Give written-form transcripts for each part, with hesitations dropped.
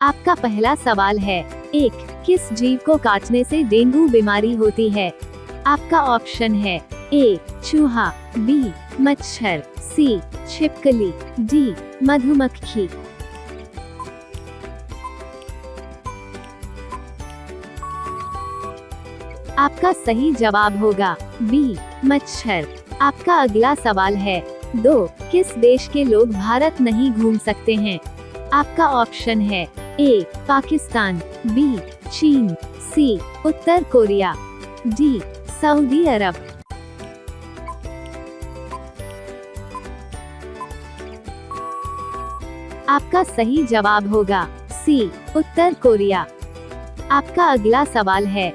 आपका पहला सवाल है, 1. किस जीव को काटने से डेंगू बीमारी होती है? आपका ऑप्शन है ए. चूहा, बी. मच्छर, सी. छिपकली, डी. मधुमक्खी। आपका सही जवाब होगा बी. मच्छर। आपका अगला सवाल है, 2. किस देश के लोग भारत नहीं घूम सकते हैं? आपका ऑप्शन है ए. पाकिस्तान, बी. चीन, सी. उत्तर कोरिया, डी. सऊदी अरब। आपका सही जवाब होगा सी. उत्तर कोरिया। आपका अगला सवाल है,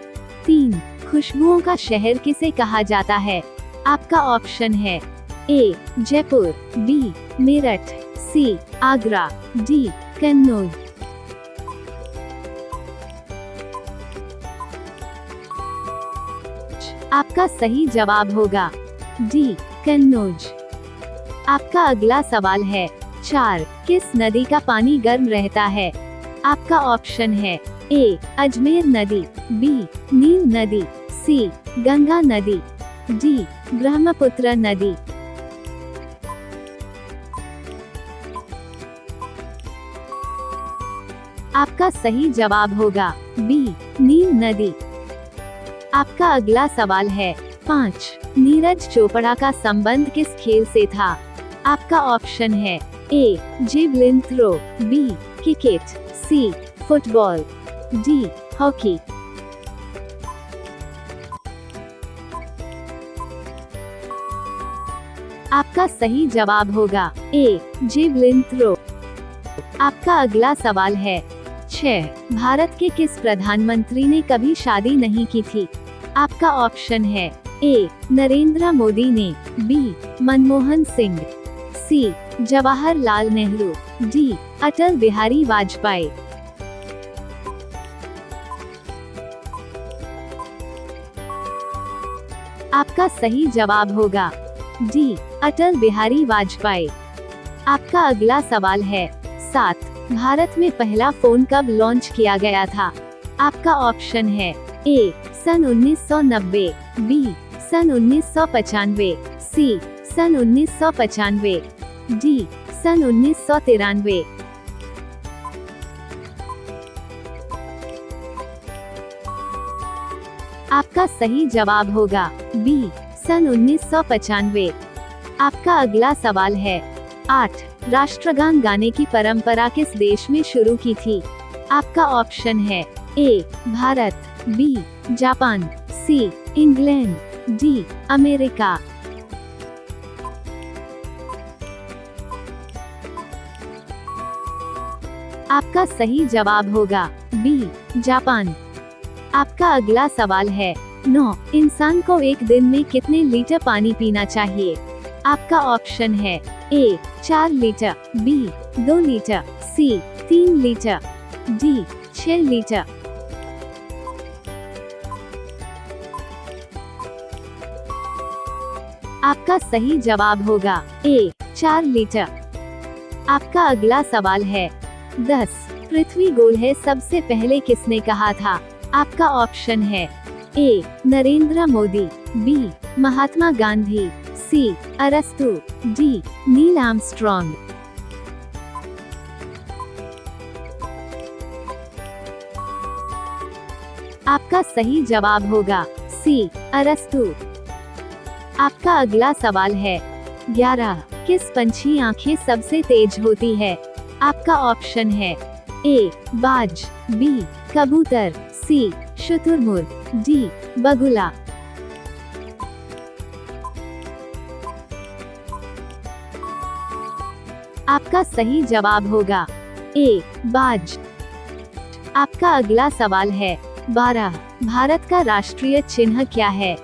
3. खुशबुओं का शहर किसे कहा जाता है? आपका ऑप्शन है ए. जयपुर, बी. मेरठ, सी. आगरा, डी. कन्नौज। आपका सही जवाब होगा डी. कन्नौज। आपका अगला सवाल है, 4. किस नदी का पानी गर्म रहता है? आपका ऑप्शन है ए. अजमेर नदी, बी. नील नदी, सी. गंगा नदी, डी. ब्रह्मपुत्र नदी। आपका सही जवाब होगा बी. नील नदी। आपका अगला सवाल है, 5. नीरज चोपड़ा का संबंध किस खेल से था? आपका ऑप्शन है A. Javelin throw, B. Cricket, C. Football, D. Hockey. आपका सही जवाब होगा ए. Javelin throw. आपका अगला सवाल है, 6. भारत के किस प्रधानमंत्री ने कभी शादी नहीं की थी? आपका ऑप्शन है ए. नरेंद्र मोदी ने, बी. मनमोहन सिंह, सी. जवाहरलाल नेहरू, डी. अटल बिहारी वाजपेयी। आपका सही जवाब होगा डी. अटल बिहारी वाजपेयी। आपका अगला सवाल है, 7. भारत में पहला फोन कब लॉन्च किया गया था? आपका ऑप्शन है ए. सन 1990, बी. सन 1995, सी. सन 1995, डी. सन 1993। आपका सही जवाब होगा बी. सन 1995। आपका अगला सवाल है, 8. राष्ट्रगान गाने की परंपरा किस देश में शुरू की थी? आपका ऑप्शन है A. Bharat, B. Japan, C. England, D. America. आपका सही जवाब होगा बी. जापान। आपका अगला सवाल है, 9. इंसान को एक दिन में कितने लीटर पानी पीना चाहिए? आपका ऑप्शन है ए. 4 लीटर, बी. 2 लीटर, सी. 3 लीटर, डी. 6 लीटर। आपका सही जवाब होगा ए. 4 लीटर। आपका अगला सवाल है, 10. पृथ्वी गोल है सबसे पहले किसने कहा था? आपका ऑप्शन है ए. नरेंद्र मोदी, बी. महात्मा गांधी, सी. अरस्तु, डी. Neil Armstrong. आपका सही जवाब होगा सी. अरस्तु। आपका अगला सवाल है, 11. किस पंछी आंखें सबसे तेज होती है? आपका ऑप्शन है ए. बाज, बी. कबूतर, सी. शुतुरमुर्ग, डी. बगुला। आपका सही जवाब होगा ए. बाज। आपका अगला सवाल है, 12. भारत का राष्ट्रीय चिन्ह क्या है?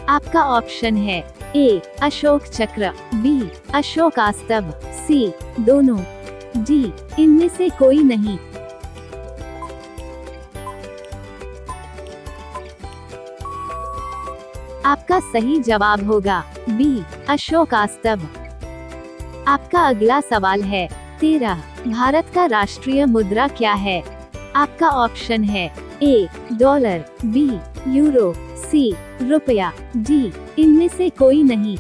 आपका ऑप्शन है ए. अशोक चक्र, बी. अशोक स्तंभ, सी. दोनों, डी. इनमें से कोई नहीं। आपका सही जवाब होगा बी. अशोक स्तंभ। आपका अगला सवाल है, 13. भारत का राष्ट्रीय मुद्रा क्या है? आपका ऑप्शन है ए डॉलर, बी यूरो, सी रुपया, डी इनमें से कोई नहीं।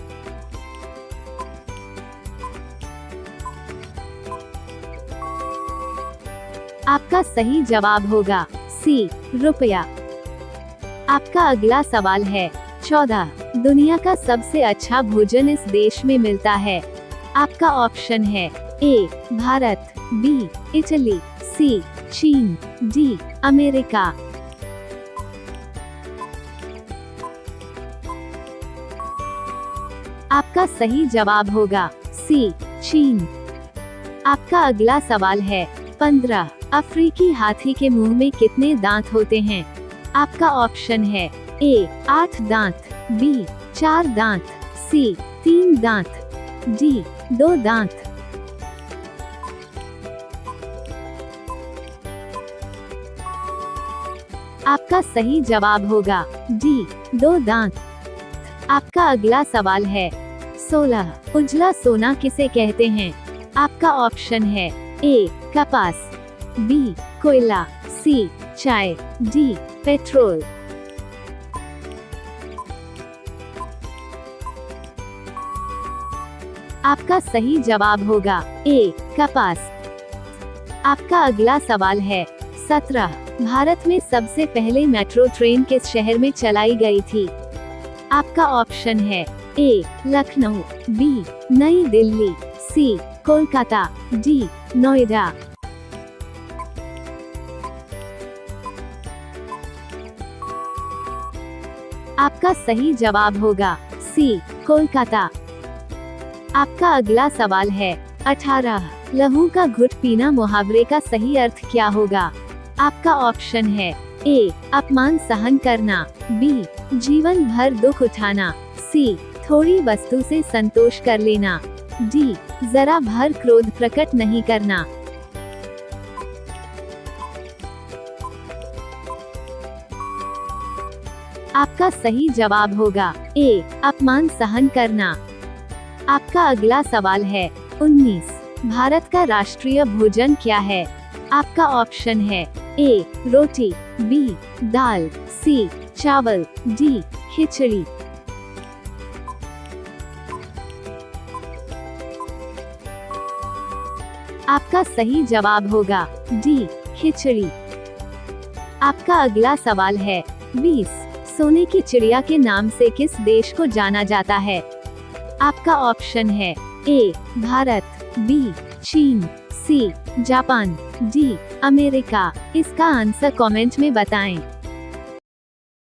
आपका सही जवाब होगा सी रुपया। आपका अगला सवाल है 14। दुनिया का सबसे अच्छा भोजन इस देश में मिलता है। आपका ऑप्शन है ए भारत, बी इटली, सी चीन, डी अमेरिका। आपका सही जवाब होगा सी चीन। आपका अगला सवाल है 15। अफ्रीकी हाथी के मुंह में कितने दांत होते हैं? आपका ऑप्शन है ए 8 दांत, बी 4 दांत, सी 3 दांत, डी 2 दांत। आपका सही जवाब होगा डी 2 दांत। आपका अगला सवाल है 16। उजला सोना किसे कहते हैं? आपका ऑप्शन है ए कपास, बी कोयला, सी चाय, डी पेट्रोल। आपका सही जवाब होगा ए कपास। आपका अगला सवाल है 17। भारत में सबसे पहले मेट्रो ट्रेन किस शहर में चलाई गई थी? आपका ऑप्शन है ए लखनऊ, बी नई दिल्ली, सी कोलकाता, डी नोएडा। आपका सही जवाब होगा सी कोलकाता। आपका अगला सवाल है 18। लहू का घुट पीना मुहावरे का सही अर्थ क्या होगा? आपका ऑप्शन है ए अपमान सहन करना, बी जीवन भर दुख उठाना, सी थोड़ी वस्तु से संतोष कर लेना, डी जरा भर क्रोध प्रकट नहीं करना। आपका सही जवाब होगा ए अपमान सहन करना। आपका अगला सवाल है 19। भारत का राष्ट्रीय भोजन क्या है? आपका ऑप्शन है ए रोटी, बी दाल, सी चावल, डी खिचड़ी। आपका सही जवाब होगा डी खिचड़ी। आपका अगला सवाल है 20। सोने की चिड़िया के नाम से किस देश को जाना जाता है? आपका ऑप्शन है ए भारत, बी चीन, सी जापान, डी अमेरिका। इसका आंसर कमेंट में बताएं।